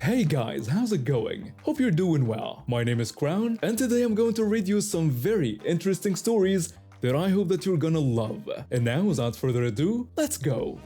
Hey guys, how's it going? Hope you're doing well. My name is Crown, and today I'm going to read you some very interesting stories that I hope that you're gonna love. And now, without further ado, let's go!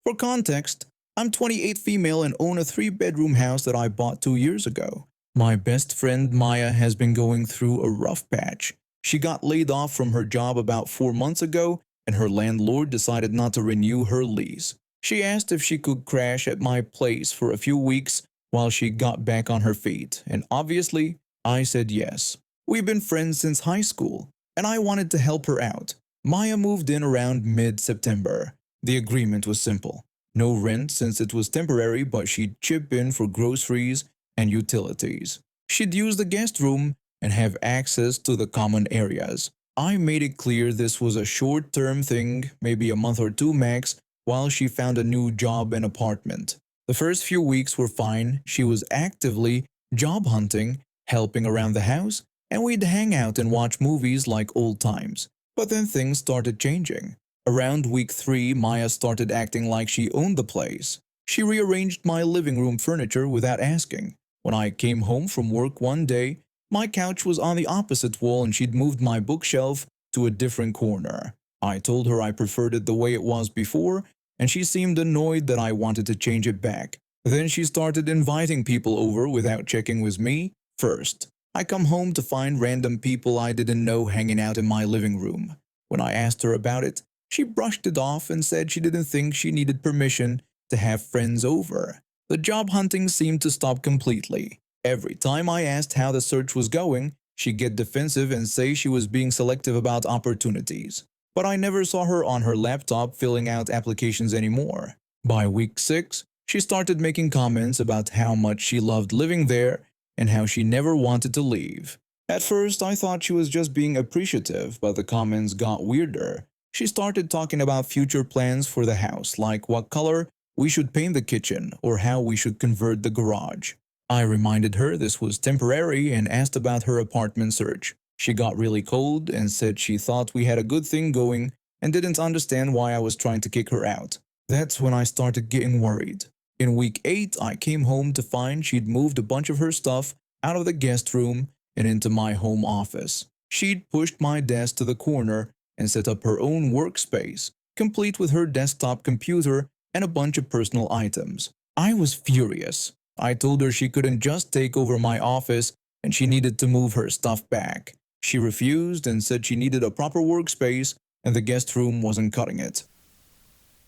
For context, I'm 28 female and own a 3-bedroom house that I bought 2 years ago. My best friend Maya has been going through a rough patch. She got laid off from her job about 4 months ago, and her landlord decided not to renew her lease. She asked if she could crash at my place for a few weeks while she got back on her feet, and obviously, I said yes. We've been friends since high school, and I wanted to help her out. Maya moved in around mid-September. The agreement was simple. No rent since it was temporary, but she'd chip in for groceries and utilities. She'd use the guest room and have access to the common areas. I made it clear this was a short-term thing, maybe a month or two max, while she found a new job and apartment. The first few weeks were fine. She was actively job hunting, helping around the house, and we'd hang out and watch movies like old times. But then things started changing. Around week 3, Maya started acting like she owned the place. She rearranged my living room furniture without asking. When I came home from work one day, my couch was on the opposite wall and she'd moved my bookshelf to a different corner. I told her I preferred it the way it was before, and she seemed annoyed that I wanted to change it back. Then she started inviting people over without checking with me first. I come home to find random people I didn't know hanging out in my living room. When I asked her about it, she brushed it off and said she didn't think she needed permission to have friends over. The job hunting seemed to stop completely. Every time I asked how the search was going, she'd get defensive and say she was being selective about opportunities. But I never saw her on her laptop filling out applications anymore. By week 6, she started making comments about how much she loved living there and how she never wanted to leave. At first, I thought she was just being appreciative, but the comments got weirder. She started talking about future plans for the house, like what color we should paint the kitchen or how we should convert the garage. I reminded her this was temporary and asked about her apartment search. She got really cold and said she thought we had a good thing going and didn't understand why I was trying to kick her out. That's when I started getting worried. In week 8, I came home to find she'd moved a bunch of her stuff out of the guest room and into my home office. She'd pushed my desk to the corner and set up her own workspace, complete with her desktop computer and a bunch of personal items. I was furious. I told her she couldn't just take over my office and she needed to move her stuff back. She refused and said she needed a proper workspace and the guest room wasn't cutting it.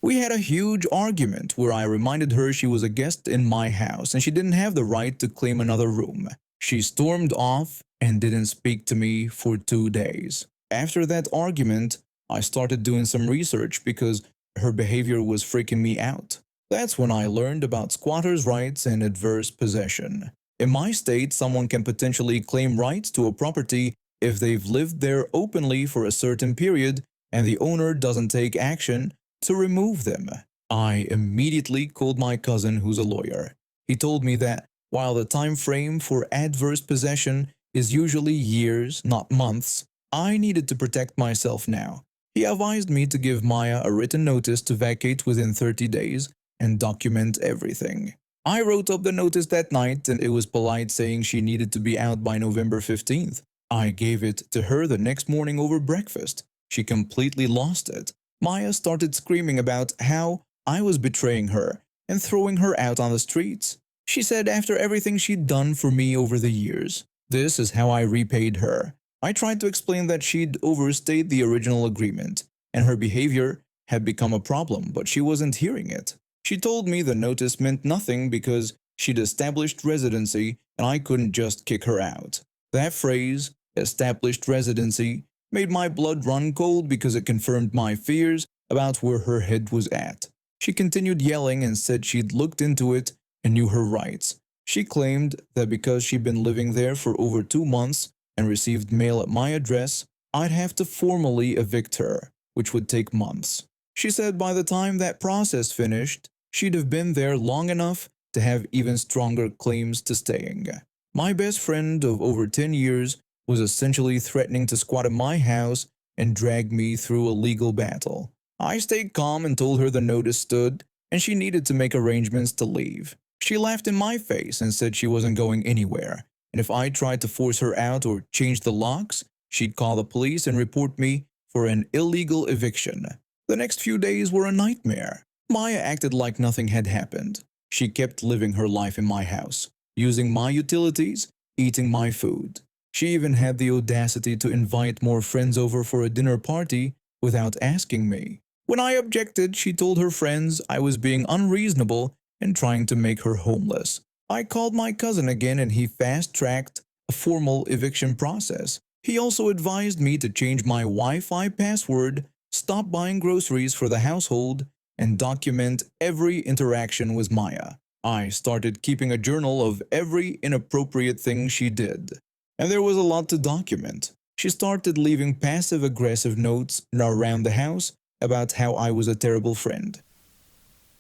We had a huge argument where I reminded her she was a guest in my house and she didn't have the right to claim another room. She stormed off and didn't speak to me for 2 days. After that argument, I started doing some research because her behavior was freaking me out. That's when I learned about squatters' rights and adverse possession. In my state, someone can potentially claim rights to a property if they've lived there openly for a certain period and the owner doesn't take action to remove them. I immediately called my cousin who's a lawyer. He told me that while the time frame for adverse possession is usually years, not months, I needed to protect myself now. He advised me to give Maya a written notice to vacate within 30 days and document everything. I wrote up the notice that night and it was polite saying she needed to be out by November 15th. I gave it to her the next morning over breakfast. She completely lost it. Maya started screaming about how I was betraying her and throwing her out on the streets. She said after everything she'd done for me over the years, this is how I repaid her. I tried to explain that she'd overstayed the original agreement and her behavior had become a problem, but she wasn't hearing it. She told me the notice meant nothing because she'd established residency and I couldn't just kick her out. That phrase, established residency, made my blood run cold because it confirmed my fears about where her head was at. She continued yelling and said she'd looked into it and knew her rights. She claimed that because she'd been living there for over 2 months and received mail at my address, I'd have to formally evict her, which would take months. She said by the time that process finished, she'd have been there long enough to have even stronger claims to staying. My best friend of over 10 years was essentially threatening to squat in my house and drag me through a legal battle. I stayed calm and told her the notice stood and she needed to make arrangements to leave. She laughed in my face and said she wasn't going anywhere, and if I tried to force her out or change the locks, she'd call the police and report me for an illegal eviction. The next few days were a nightmare. Maya acted like nothing had happened. She kept living her life in my house, using my utilities, eating my food. She even had the audacity to invite more friends over for a dinner party without asking me. When I objected, she told her friends I was being unreasonable and trying to make her homeless. I called my cousin again and he fast-tracked a formal eviction process. He also advised me to change my Wi-Fi password, stop buying groceries for the household, and document every interaction with Maya. I started keeping a journal of every inappropriate thing she did, and there was a lot to document. She started leaving passive-aggressive notes around the house about how I was a terrible friend.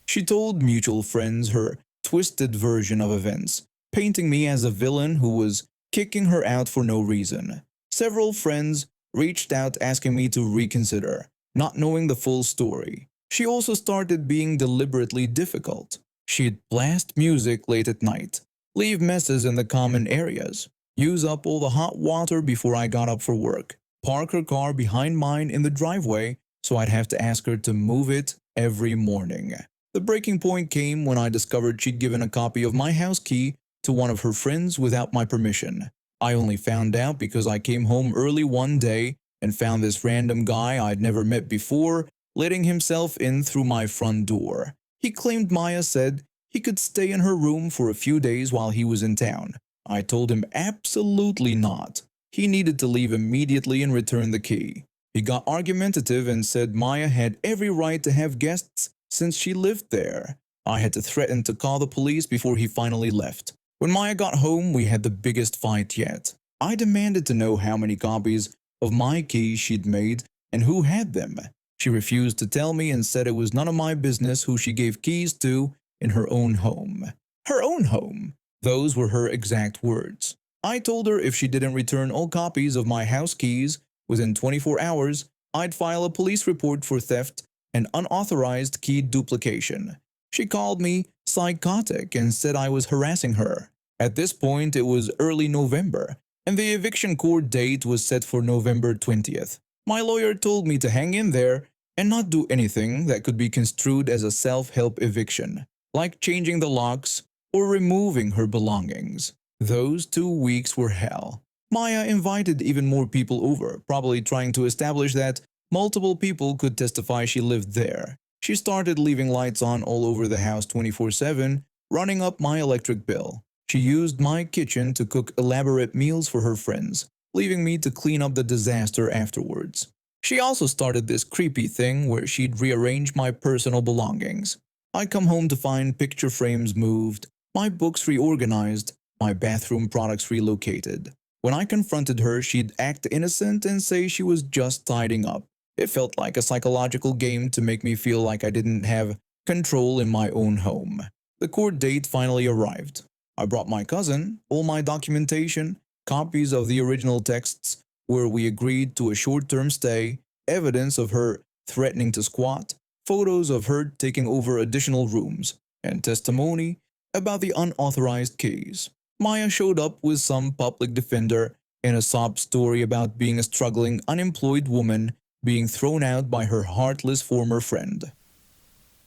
She told mutual friends her twisted version of events, painting me as a villain who was kicking her out for no reason. Several friends reached out asking me to reconsider, not knowing the full story. She also started being deliberately difficult. She'd blast music late at night, leave messes in the common areas, use up all the hot water before I got up for work, park her car behind mine in the driveway so I'd have to ask her to move it every morning. The breaking point came when I discovered she'd given a copy of my house key to one of her friends without my permission. I only found out because I came home early one day and found this random guy I'd never met before letting himself in through my front door. He claimed Maya said he could stay in her room for a few days while he was in town. I told him absolutely not. He needed to leave immediately and return the key. He got argumentative and said Maya had every right to have guests since she lived there. I had to threaten to call the police before he finally left. When Maya got home, we had the biggest fight yet. I demanded to know how many copies of my keys she'd made and who had them. She refused to tell me and said it was none of my business who she gave keys to in her own home. Her own home? Those were her exact words. I told her if she didn't return all copies of my house keys within 24 hours, I'd file a police report for theft and unauthorized key duplication. She called me psychotic and said I was harassing her. At this point, it was early November, and the eviction court date was set for November 20th. My lawyer told me to hang in there and not do anything that could be construed as a self-help eviction, like changing the locks or removing her belongings. Those 2 weeks were hell. Maya invited even more people over, probably trying to establish that multiple people could testify she lived there. She started leaving lights on all over the house 24/7, running up my electric bill. She used my kitchen to cook elaborate meals for her friends, leaving me to clean up the disaster afterwards. She also started this creepy thing where she'd rearrange my personal belongings. I'd come home to find picture frames moved, my books reorganized, my bathroom products relocated. When I confronted her, she'd act innocent and say she was just tidying up. It felt like a psychological game to make me feel like I didn't have control in my own home. The court date finally arrived. I brought my cousin, all my documentation, copies of the original texts where we agreed to a short-term stay, evidence of her threatening to squat, photos of her taking over additional rooms, and testimony about the unauthorized keys. Maya showed up with some public defender and a sob story about being a struggling, unemployed woman being thrown out by her heartless former friend.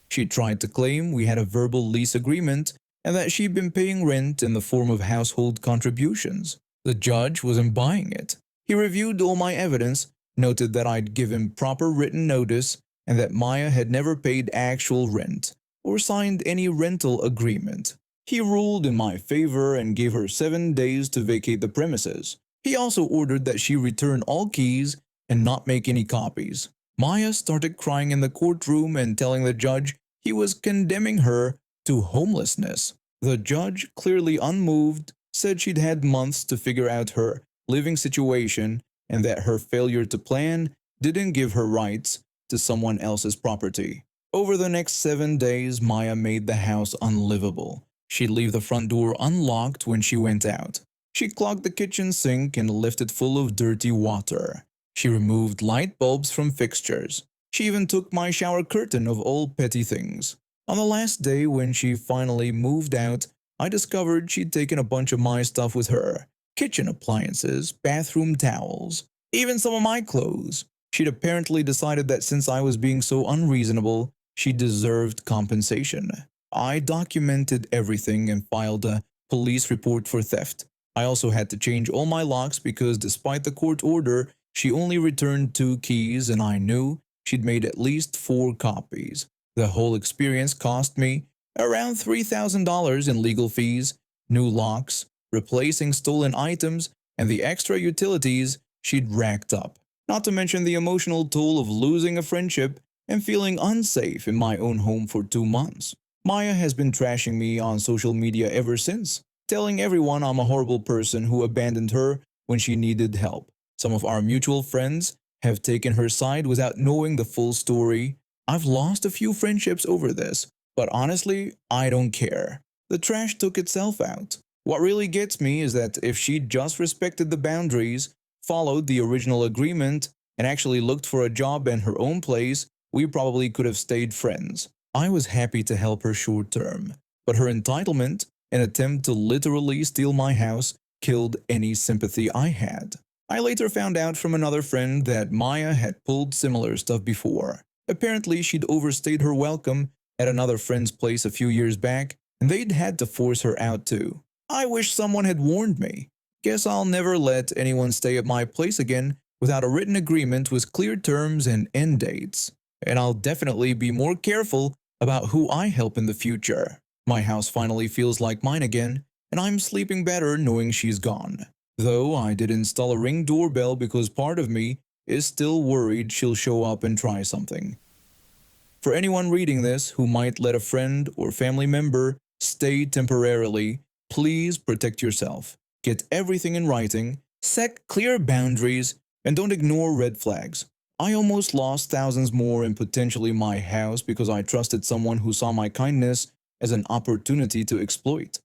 She tried to claim we had a verbal lease agreement and that she'd been paying rent in the form of household contributions. The judge wasn't buying it. He reviewed all my evidence, noted that I'd given proper written notice, and that Maya had never paid actual rent or signed any rental agreement. He ruled in my favor and gave her 7 days to vacate the premises. He also ordered that she return all keys and not make any copies. Maya started crying in the courtroom and telling the judge he was condemning her to homelessness. The judge, clearly unmoved, said she'd had months to figure out her living situation and that her failure to plan didn't give her rights to someone else's property. Over the next 7 days, Maya made the house unlivable. She'd leave the front door unlocked when she went out. She clogged the kitchen sink and left it full of dirty water. She removed light bulbs from fixtures. She even took my shower curtain of all petty things. On the last day when she finally moved out, I discovered she'd taken a bunch of my stuff with her. Kitchen appliances, bathroom towels, even some of my clothes. She'd apparently decided that since I was being so unreasonable, she deserved compensation. I documented everything and filed a police report for theft. I also had to change all my locks because despite the court order, she only returned 2 keys and I knew she'd made at least 4 copies. The whole experience cost me around $3,000 in legal fees, new locks, replacing stolen items, and the extra utilities she'd racked up. Not to mention the emotional toll of losing a friendship and feeling unsafe in my own home for 2 months. Maya has been trashing me on social media ever since, telling everyone I'm a horrible person who abandoned her when she needed help. Some of our mutual friends have taken her side without knowing the full story. I've lost a few friendships over this, but honestly, I don't care. The trash took itself out. What really gets me is that if she just respected the boundaries, followed the original agreement, and actually looked for a job in her own place, we probably could have stayed friends. I was happy to help her short term, but her entitlement, an attempt to literally steal my house, killed any sympathy I had. I later found out from another friend that Maya had pulled similar stuff before. Apparently, she'd overstayed her welcome at another friend's place a few years back, and they'd had to force her out too. I wish someone had warned me. Guess I'll never let anyone stay at my place again without a written agreement with clear terms and end dates. And I'll definitely be more careful about who I help in the future. My house finally feels like mine again, and I'm sleeping better knowing she's gone. Though I did install a Ring doorbell because part of me is still worried she'll show up and try something. For anyone reading this who might let a friend or family member stay temporarily, please protect yourself. Get everything in writing, set clear boundaries, and don't ignore red flags. I almost lost thousands more in potentially my house because I trusted someone who saw my kindness as an opportunity to exploit.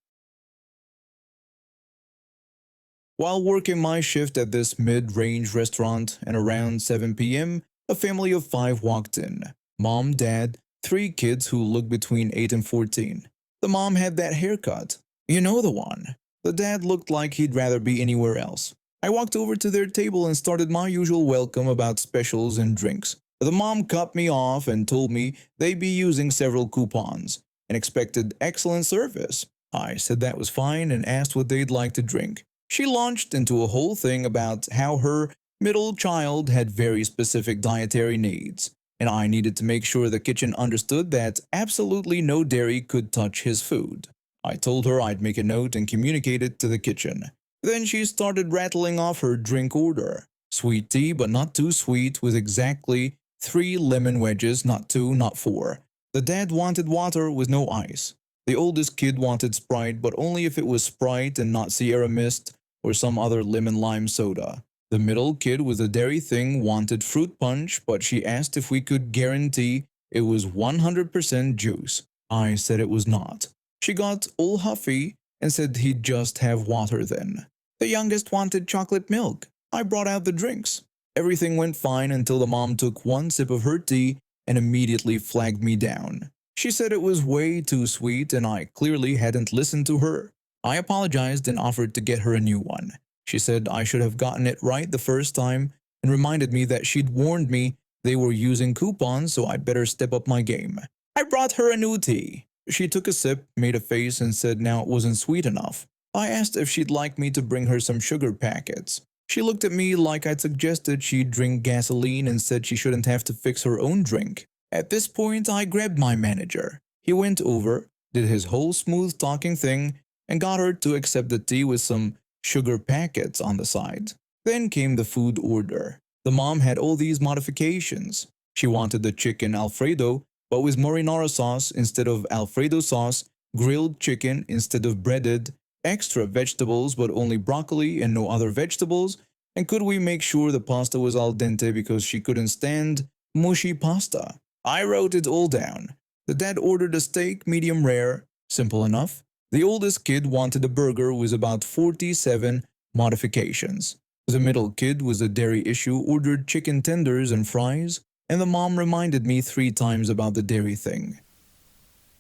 While working my shift at this mid-range restaurant and around 7 p.m., a family of 5 walked in. Mom, dad, 3 kids who looked between 8 and 14. The mom had that haircut. You know the one. The dad looked like he'd rather be anywhere else. I walked over to their table and started my usual welcome about specials and drinks. The mom cut me off and told me they'd be using several coupons and expected excellent service. I said that was fine and asked what they'd like to drink. She launched into a whole thing about how her middle child had very specific dietary needs, and I needed to make sure the kitchen understood that absolutely no dairy could touch his food. I told her I'd make a note and communicate it to the kitchen. Then she started rattling off her drink order. Sweet tea, but not too sweet, with exactly 3 lemon wedges, not 2, not 4. The dad wanted water with no ice. The oldest kid wanted Sprite, but only if it was Sprite and not Sierra Mist or some other lemon lime soda. The middle kid with the dairy thing wanted fruit punch, but she asked if we could guarantee it was 100% juice. I said it was not. She got all huffy and said he'd just have water then. The youngest wanted chocolate milk. I brought out the drinks. Everything went fine until the mom took 1 sip of her tea and immediately flagged me down. She said it was way too sweet and I clearly hadn't listened to her. I apologized and offered to get her a new one. She said I should have gotten it right the first time and reminded me that she'd warned me they were using coupons, so I'd better step up my game. I brought her a new tea. She took a sip, made a face, and said now it wasn't sweet enough. I asked if she'd like me to bring her some sugar packets. She looked at me like I'd suggested she'd drink gasoline and said she shouldn't have to fix her own drink. At this point, I grabbed my manager. He went over, did his whole smooth talking thing, and got her to accept the tea with some sugar packets on the side. Then came the food order. The mom had all these modifications. She wanted the chicken Alfredo, but with marinara sauce instead of Alfredo sauce, grilled chicken instead of breaded, extra vegetables but only broccoli and no other vegetables, and could we make sure the pasta was al dente because she couldn't stand mushy pasta. I wrote it all down. The dad ordered a steak medium rare, simple enough. The oldest kid wanted a burger with about 47 modifications. The middle kid with a dairy issue ordered chicken tenders and fries. and the mom reminded me 3 times about the dairy thing.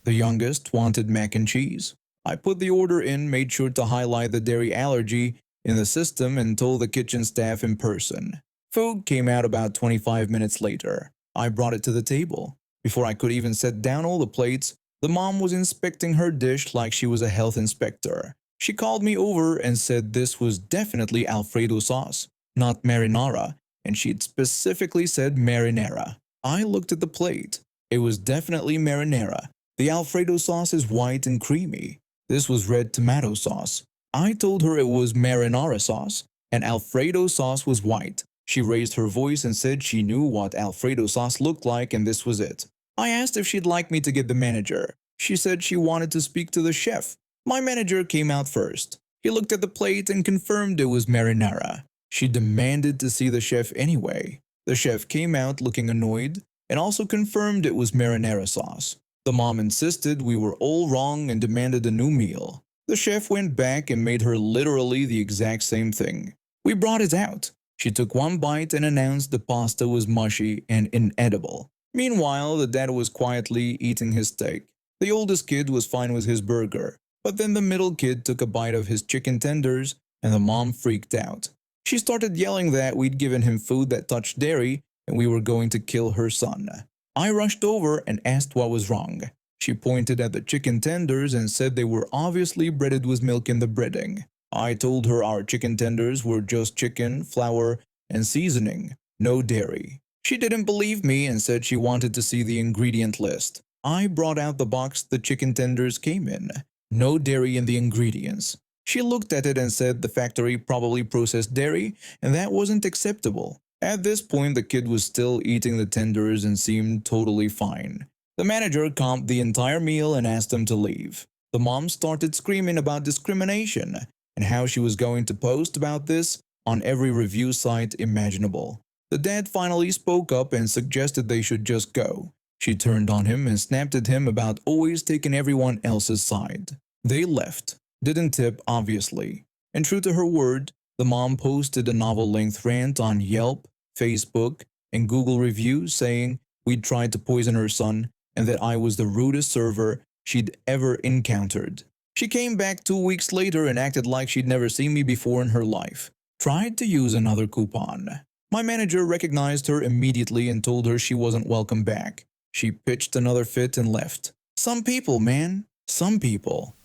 The youngest wanted mac and cheese. I put the order in, made sure to highlight the dairy allergy in the system, and told the kitchen staff in person. Food came out about 25 minutes later. I brought it to the table. Before I could even set down all the plates, the mom was inspecting her dish like she was a health inspector. She called me over and said this was definitely Alfredo sauce, not marinara, and she'd specifically said marinara. I looked at the plate. It was definitely marinara. The Alfredo sauce is white and creamy. This was red tomato sauce. I told her it was marinara sauce, and Alfredo sauce was white. She raised her voice and said she knew what Alfredo sauce looked like, and this was it. I asked if she'd like me to get the manager. She said she wanted to speak to the chef. My manager came out first. He looked at the plate and confirmed it was marinara. She demanded to see the chef anyway. The chef came out looking annoyed and also confirmed it was marinara sauce. The mom insisted we were all wrong and demanded a new meal. The chef went back and made her literally the exact same thing. We brought it out. She took one bite and announced the pasta was mushy and inedible. Meanwhile, the dad was quietly eating his steak. The oldest kid was fine with his burger, but then the middle kid took a bite of his chicken tenders and the mom freaked out. She started yelling that we'd given him food that touched dairy and we were going to kill her son. I rushed over and asked what was wrong. She pointed at the chicken tenders and said they were obviously breaded with milk in the breading. I told her our chicken tenders were just chicken, flour, and seasoning, no dairy. She didn't believe me and said she wanted to see the ingredient list. I brought out the box the chicken tenders came in. No dairy in the ingredients. She looked at it and said the factory probably processed dairy and that wasn't acceptable. At this point, the kid was still eating the tenders and seemed totally fine. The manager comped the entire meal and asked him to leave. The mom started screaming about discrimination and how she was going to post about this on every review site imaginable. The dad finally spoke up and suggested they should just go. She turned on him and snapped at him about always taking everyone else's side. They left. Didn't tip, obviously. And true to her word, the mom posted a novel-length rant on Yelp, Facebook, and Google reviews saying we'd tried to poison her son and that I was the rudest server she'd ever encountered. She came back 2 weeks later and acted like she'd never seen me before in her life. Tried to use another coupon. My manager recognized her immediately and told her she wasn't welcome back. She pitched another fit and left. Some people, man. Some people.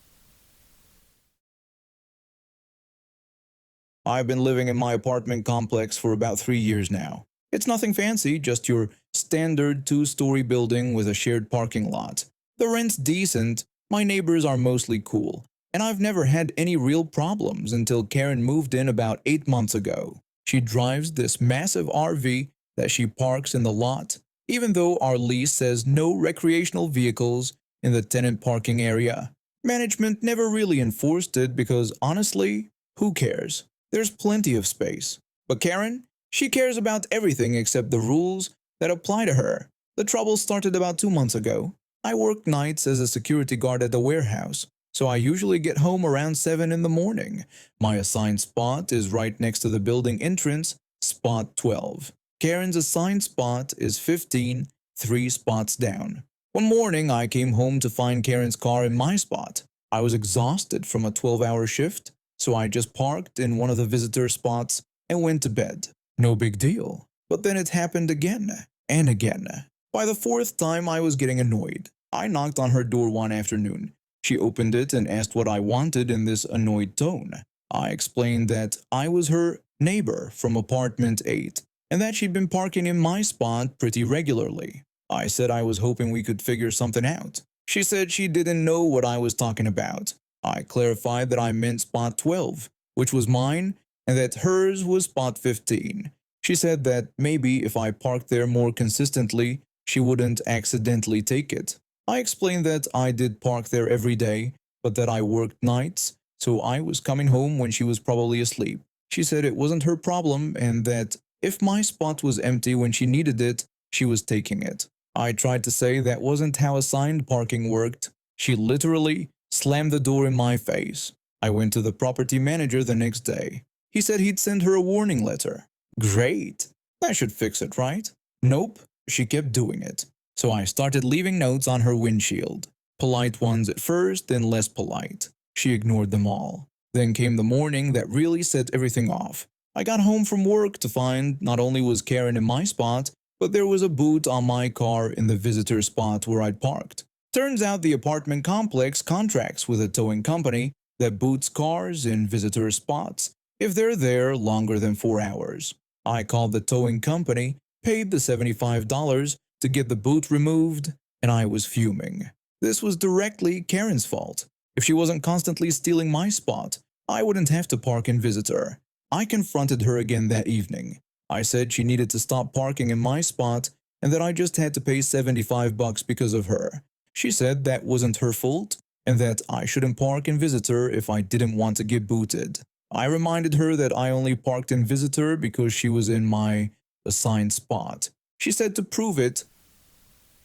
I've been living in my apartment complex for about 3 years now. It's nothing fancy, just your standard 2-story building with a shared parking lot. The rent's decent, my neighbors are mostly cool, and I've never had any real problems until Karen moved in about 8 months ago. She drives this massive RV that she parks in the lot, even though our lease says no recreational vehicles in the tenant parking area. Management never really enforced it because honestly, who cares? There's plenty of space. But Karen, she cares about everything except the rules that apply to her. The trouble started about 2 months ago. I work nights as a security guard at the warehouse, so I usually get home around 7 in the morning. My assigned spot is right next to the building entrance, spot 12. Karen's assigned spot is 15, 3 spots down. One morning, I came home to find Karen's car in my spot. I was exhausted from a 12-hour shift, so I just parked in one of the visitor spots and went to bed. No big deal. But then it happened again and again. By the 4th time, I was getting annoyed. I knocked on her door one afternoon. She opened it and asked what I wanted in this annoyed tone. I explained that I was her neighbor from apartment 8 and that she'd been parking in my spot pretty regularly. I said I was hoping we could figure something out. She said she didn't know what I was talking about. I clarified that I meant spot 12, which was mine, and that hers was spot 15. She said that maybe if I parked there more consistently, she wouldn't accidentally take it. I explained that I did park there every day, but that I worked nights, so I was coming home when she was probably asleep. She said it wasn't her problem and that if my spot was empty when she needed it, she was taking it. I tried to say that wasn't how assigned parking worked. She literally slammed the door in my face. I went to the property manager the next day. He said he'd send her a warning letter. Great. That should fix it, right? Nope. She kept doing it, so I started leaving notes on her windshield. Polite ones at first, then less polite. She ignored them all. Then came the morning that really set everything off. I got home from work to find not only was Karen in my spot, but there was a boot on my car in the visitor spot where I'd parked. Turns out the apartment complex contracts with a towing company that boots cars in visitor spots if they're there longer than 4 hours. I called the towing company, paid the $75 to get the boot removed, and I was fuming. This was directly Karen's fault. If she wasn't constantly stealing my spot, I wouldn't have to park in visitor. I confronted her again that evening. I said she needed to stop parking in my spot and that I just had to pay $75 because of her. She said that wasn't her fault and that I shouldn't park in visitor if I didn't want to get booted. I reminded her that I only parked in visitor because she was in my assigned spot. She said to prove it.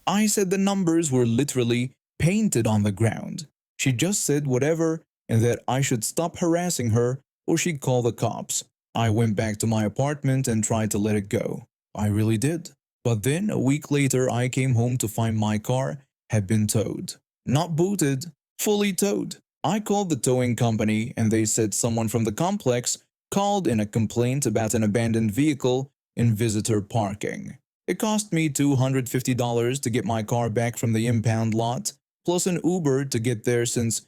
I said the numbers were literally painted on the ground. She just said whatever and that I should stop harassing her or she'd call the cops. I went back to my apartment and tried to let it go. I really did. But then, a week later, I came home to find my car had been towed. Not booted, fully towed. I called the towing company and they said someone from the complex called in a complaint about an abandoned vehicle in visitor parking. It cost me $250 to get my car back from the impound lot, plus an Uber to get there since,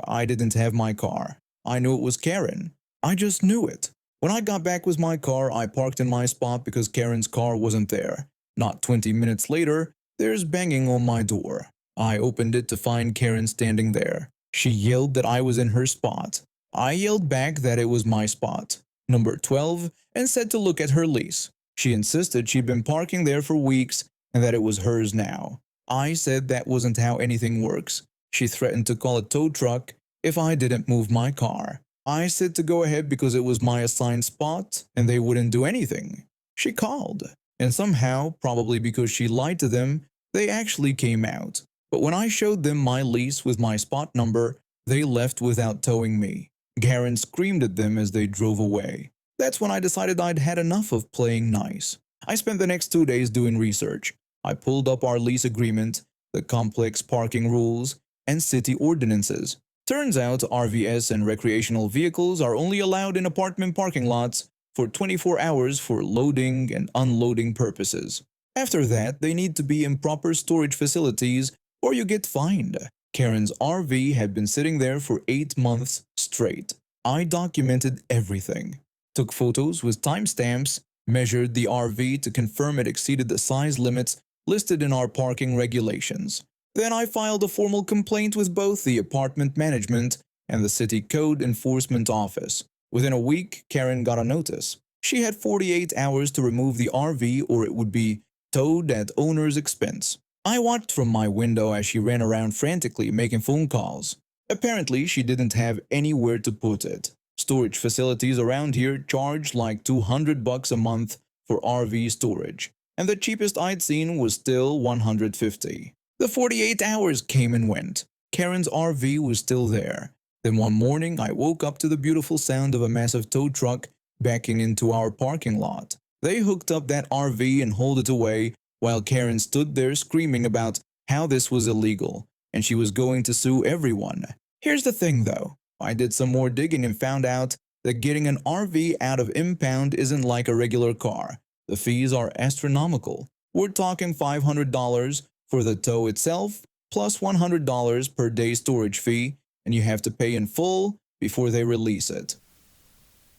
I didn't have my car. I knew it was Karen. I just knew it. When I got back with my car, I parked in my spot because Karen's car wasn't there. Not 20 minutes later, there's banging on my door. I opened it to find Karen standing there. She yelled that I was in her spot. I yelled back that it was my spot, number 12, and said to look at her lease. She insisted she'd been parking there for weeks and that it was hers now. I said that wasn't how anything works. She threatened to call a tow truck if I didn't move my car. I said to go ahead because it was my assigned spot and they wouldn't do anything. She called, and somehow, probably because she lied to them, they actually came out. But when I showed them my lease with my spot number, they left without towing me. Karen screamed at them as they drove away. That's when I decided I'd had enough of playing nice. I spent the next 2 days doing research. I pulled up our lease agreement, the complex parking rules, and city ordinances. Turns out RVs and recreational vehicles are only allowed in apartment parking lots for 24 hours for loading and unloading purposes. After that, they need to be in proper storage facilities or you get fined. Karen's RV had been sitting there for 8 months straight. I documented everything. Took photos with timestamps, measured the RV to confirm it exceeded the size limits listed in our parking regulations. Then I filed a formal complaint with both the apartment management and the city code enforcement office. Within a week, Karen got a notice. She had 48 hours to remove the RV or it would be towed at owner's expense. I watched from my window as she ran around frantically making phone calls. Apparently, she didn't have anywhere to put it. Storage facilities around here charge like $200 a month for RV storage, and the cheapest I'd seen was still $150. The 48 hours came and went. Karen's RV was still there. Then one morning, I woke up to the beautiful sound of a massive tow truck backing into our parking lot. They hooked up that RV and hauled it away while Karen stood there screaming about how this was illegal and she was going to sue everyone. Here's the thing though. I did some more digging and found out that getting an RV out of impound isn't like a regular car. The fees are astronomical. We're talking $500 for the tow itself, plus $100 per day storage fee, and you have to pay in full before they release it.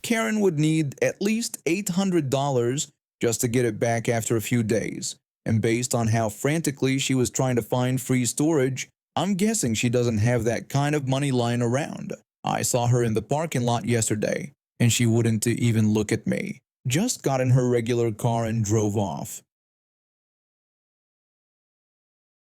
Karen would need at least $800 just to get it back after a few days, and based on how frantically she was trying to find free storage, I'm guessing she doesn't have that kind of money lying around. I saw her in the parking lot yesterday, and she wouldn't even look at me. Just got in her regular car and drove off.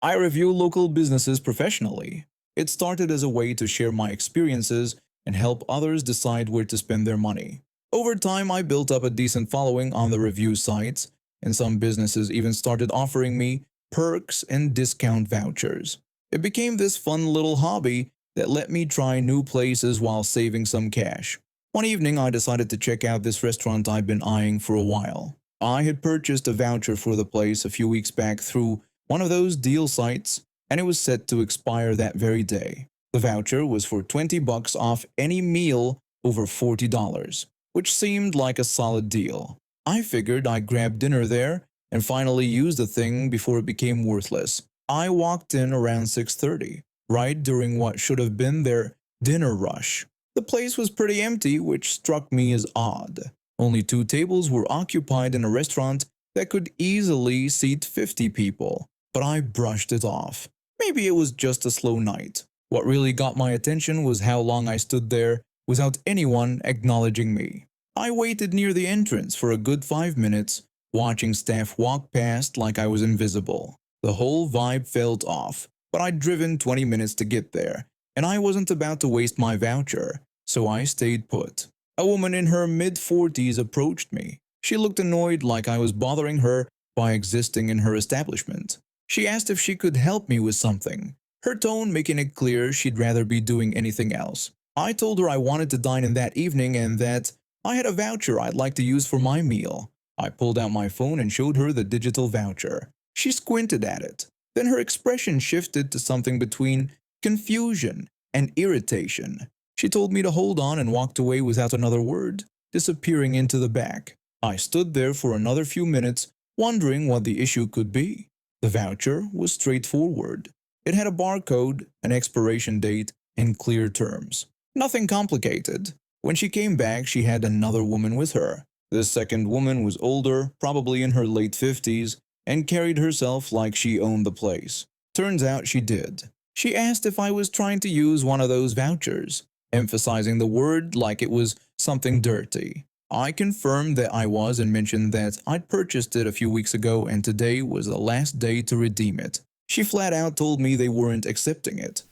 I review local businesses professionally. It started as a way to share my experiences and help others decide where to spend their money. Over time, I built up a decent following on the review sites, and some businesses even started offering me perks and discount vouchers. It became this fun little hobby that let me try new places while saving some cash. One evening, I decided to check out this restaurant I've been eyeing for a while. I had purchased a voucher for the place a few weeks back through one of those deal sites, and it was set to expire that very day. The voucher was for $20 off any meal over $40, which seemed like a solid deal. I figured I'd grab dinner there and finally use the thing before it became worthless. I walked in around 6:30, right during what should have been their dinner rush. The place was pretty empty, which struck me as odd. Only 2 tables were occupied in a restaurant that could easily seat 50 people, but I brushed it off. Maybe it was just a slow night. What really got my attention was how long I stood there without anyone acknowledging me. I waited near the entrance for a good 5 minutes, watching staff walk past like I was invisible. The whole vibe felt off, but I'd driven 20 minutes to get there, and I wasn't about to waste my voucher, so I stayed put. A woman in her mid-40s approached me. She looked annoyed, like I was bothering her by existing in her establishment. She asked if she could help me with something, her tone making it clear she'd rather be doing anything else. I told her I wanted to dine in that evening and that I had a voucher I'd like to use for my meal. I pulled out my phone and showed her the digital voucher. She squinted at it. Then her expression shifted to something between confusion and irritation. She told me to hold on and walked away without another word, disappearing into the back. I stood there for another few minutes, wondering what the issue could be. The voucher was straightforward. It had a barcode, an expiration date, and clear terms. Nothing complicated. When she came back, she had another woman with her. The second woman was older, probably in her late 50s, and carried herself like she owned the place. Turns out she did. She asked if I was trying to use one of those vouchers, emphasizing the word like it was something dirty. I confirmed that I was and mentioned that I'd purchased it a few weeks ago and today was the last day to redeem it. She flat out told me they weren't accepting it.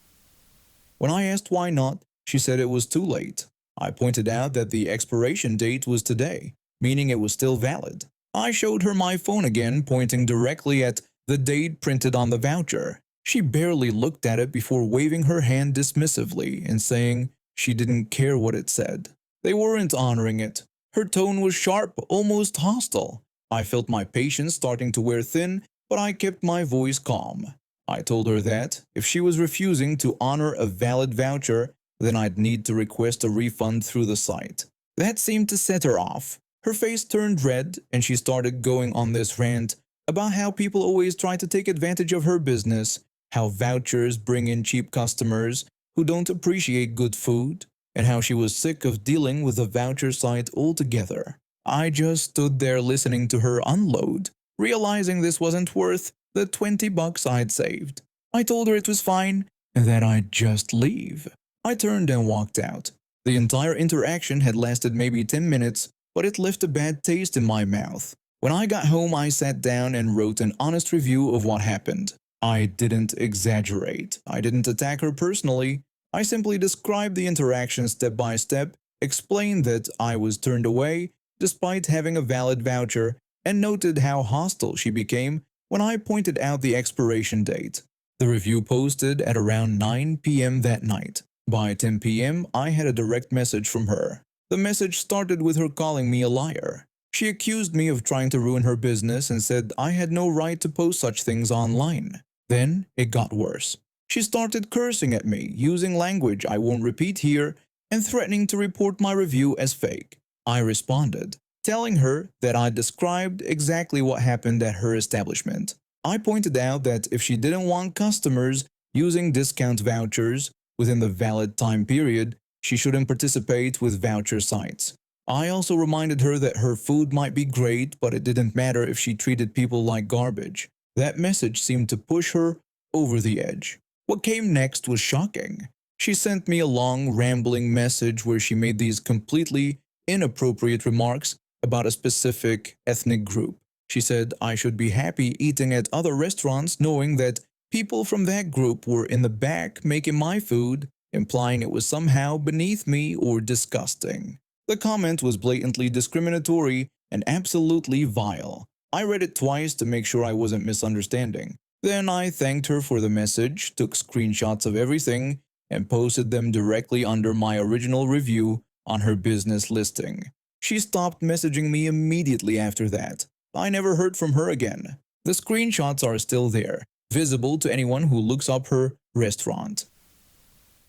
When I asked why not, she said it was too late. I pointed out that the expiration date was today, meaning it was still valid. I showed her my phone again, pointing directly at the date printed on the voucher. She barely looked at it before waving her hand dismissively and saying she didn't care what it said. They weren't honoring it. Her tone was sharp, almost hostile. I felt my patience starting to wear thin, but I kept my voice calm. I told her that if she was refusing to honor a valid voucher, then I'd need to request a refund through the site. That seemed to set her off. Her face turned red and she started going on this rant about how people always try to take advantage of her business, how vouchers bring in cheap customers who don't appreciate good food, and how she was sick of dealing with the voucher site altogether. I just stood there listening to her unload, realizing this wasn't worth the $20 I'd saved. I told her it was fine and that I'd just leave. I turned and walked out. The entire interaction had lasted maybe 10 minutes, but it left a bad taste in my mouth. When I got home, I sat down and wrote an honest review of what happened. I didn't exaggerate. I didn't attack her personally. I simply described the interaction step by step, explained that I was turned away despite having a valid voucher, and noted how hostile she became when I pointed out the expiration date. The review posted at around 9 p.m. that night. By 10 p.m., I had a direct message from her. The message started with her calling me a liar. She accused me of trying to ruin her business and said I had no right to post such things online. Then it got worse. She started cursing at me, using language I won't repeat here, and threatening to report my review as fake. I responded, telling her that I described exactly what happened at her establishment. I pointed out that if she didn't want customers using discount vouchers within the valid time period, she shouldn't participate with voucher sites. I also reminded her that her food might be great, but it didn't matter if she treated people like garbage. That message seemed to push her over the edge. What came next was shocking. She sent me a long, rambling message where she made these completely inappropriate remarks about a specific ethnic group. She said I should be happy eating at other restaurants knowing that people from that group were in the back making my food, implying it was somehow beneath me or disgusting. The comment was blatantly discriminatory and absolutely vile. I read it twice to make sure I wasn't misunderstanding. Then I thanked her for the message, took screenshots of everything, and posted them directly under my original review on her business listing. She stopped messaging me immediately after that. I never heard from her again. The screenshots are still there, visible to anyone who looks up her restaurant.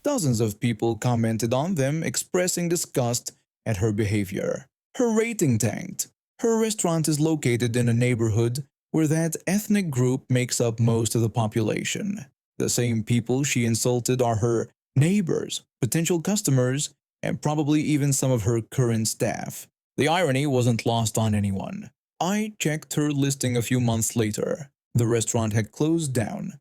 Dozens of people commented on them, expressing disgust at her behavior. Her rating tanked. Her restaurant is located in a neighborhood where that ethnic group makes up most of the population. The same people she insulted are her neighbors, potential customers, and probably even some of her current staff. The irony wasn't lost on anyone. I checked her listing a few months later. The restaurant had closed down.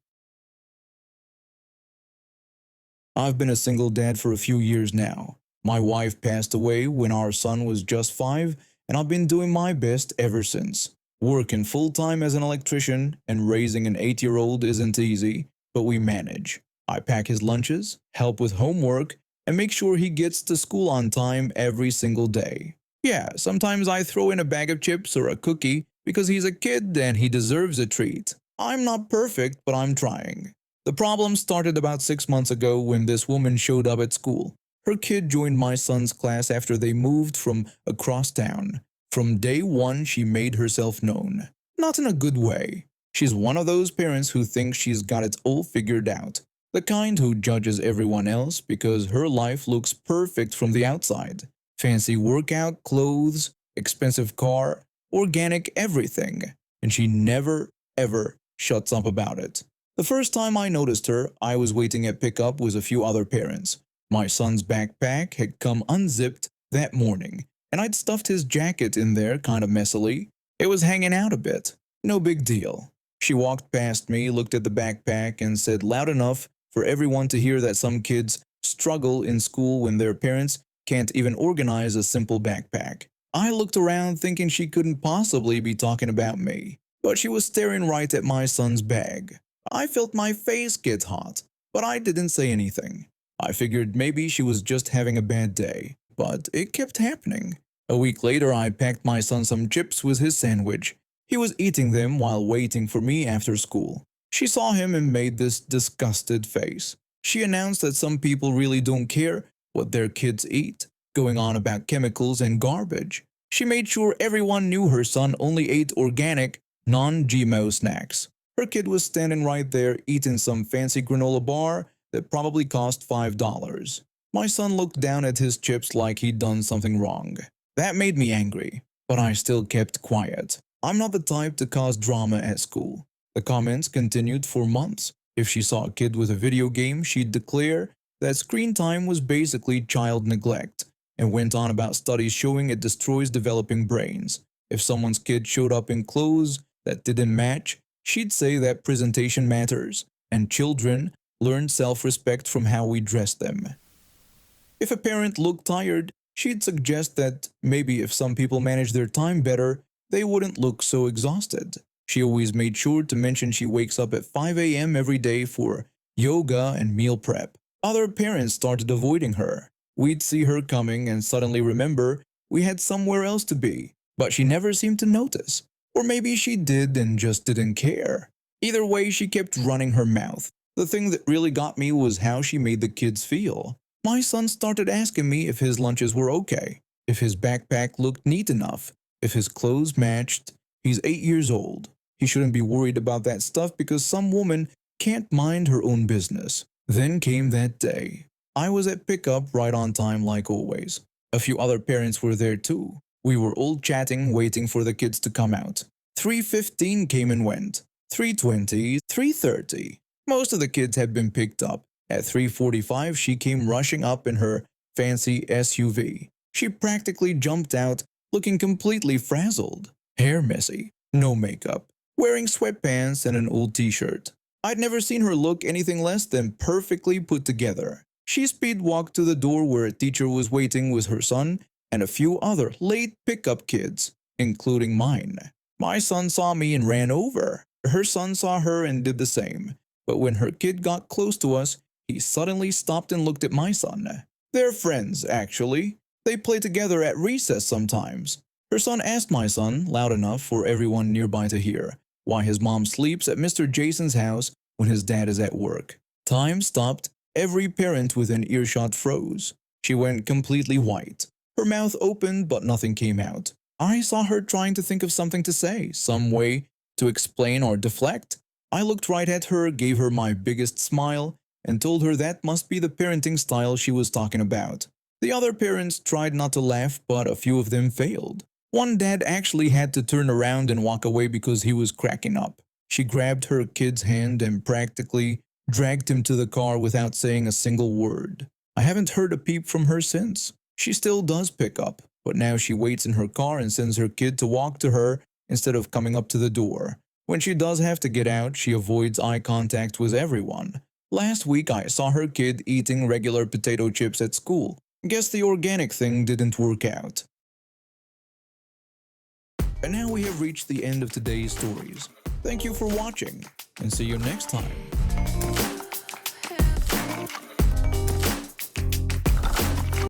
I've been a single dad for a few years now. My wife passed away when our son was just 5, and I've been doing my best ever since. Working full-time as an electrician and raising an 8-year-old isn't easy, but we manage. I pack his lunches, help with homework, and make sure he gets to school on time every single day. Yeah, sometimes I throw in a bag of chips or a cookie because he's a kid and he deserves a treat. I'm not perfect, but I'm trying. The problem started about 6 months ago when this woman showed up at school. Her kid joined my son's class after they moved from across town. From day one, she made herself known. Not in a good way. She's one of those parents who thinks she's got it all figured out. The kind who judges everyone else because her life looks perfect from the outside. Fancy workout clothes, expensive car, organic everything. And she never, ever shuts up about it. The first time I noticed her, I was waiting at pickup with a few other parents. My son's backpack had come unzipped that morning, and I'd stuffed his jacket in there kind of messily. It was hanging out a bit. No big deal. She walked past me, looked at the backpack, and said loud enough for everyone to hear that some kids struggle in school when their parents can't even organize a simple backpack. I looked around thinking she couldn't possibly be talking about me, but she was staring right at my son's bag. I felt my face get hot, but I didn't say anything. I figured maybe she was just having a bad day, but it kept happening. A week later, I packed my son some chips with his sandwich. He was eating them while waiting for me after school. She saw him and made this disgusted face. She announced that some people really don't care what their kids eat, going on about chemicals and garbage. She made sure everyone knew her son only ate organic, non-GMO snacks. Her kid was standing right there eating some fancy granola bar that probably cost $5. My son looked down at his chips like he'd done something wrong. That made me angry, but I still kept quiet. I'm not the type to cause drama at school. The comments continued for months. If she saw a kid with a video game, she'd declare that screen time was basically child neglect, and went on about studies showing it destroys developing brains. If someone's kid showed up in clothes that didn't match, she'd say that presentation matters, and children learn self-respect from how we dress them. If a parent looked tired, she'd suggest that maybe if some people manage their time better, they wouldn't look so exhausted. She always made sure to mention she wakes up at 5 a.m. every day for yoga and meal prep. Other parents started avoiding her. We'd see her coming and suddenly remember we had somewhere else to be, but she never seemed to notice. Or maybe she did and just didn't care. Either way, she kept running her mouth. The thing that really got me was how she made the kids feel. My son started asking me if his lunches were okay, if his backpack looked neat enough, if his clothes matched. He's 8 years old. He shouldn't be worried about that stuff because some woman can't mind her own business. Then came that day. I was at pickup right on time like always. A few other parents were there too. We were all chatting, waiting for the kids to come out. 3:15 came and went. 3:20, 3:30. Most of the kids had been picked up. At 3:45, she came rushing up in her fancy SUV. She practically jumped out, looking completely frazzled. Hair messy, no makeup, wearing sweatpants and an old t-shirt. I'd never seen her look anything less than perfectly put together. She speed-walked to the door where a teacher was waiting with her son and a few other late pickup kids, including mine. My son saw me and ran over. Her son saw her and did the same. But when her kid got close to us, he suddenly stopped and looked at my son. They're friends, actually. They play together at recess sometimes. Her son asked my son, loud enough for everyone nearby to hear, why his mom sleeps at Mr. Jason's house when his dad is at work. Time stopped. Every parent within earshot froze. She went completely white. Her mouth opened, but nothing came out. I saw her trying to think of something to say, some way to explain or deflect. I looked right at her, gave her my biggest smile, and told her that must be the parenting style she was talking about. The other parents tried not to laugh, but a few of them failed. One dad actually had to turn around and walk away because he was cracking up. She grabbed her kid's hand and practically dragged him to the car without saying a single word. I haven't heard a peep from her since. She still does pick up, but now she waits in her car and sends her kid to walk to her instead of coming up to the door. When she does have to get out, she avoids eye contact with everyone. Last week I saw her kid eating regular potato chips at school. Guess the organic thing didn't work out. And now we have reached the end of today's stories. Thank you for watching, and see you next time.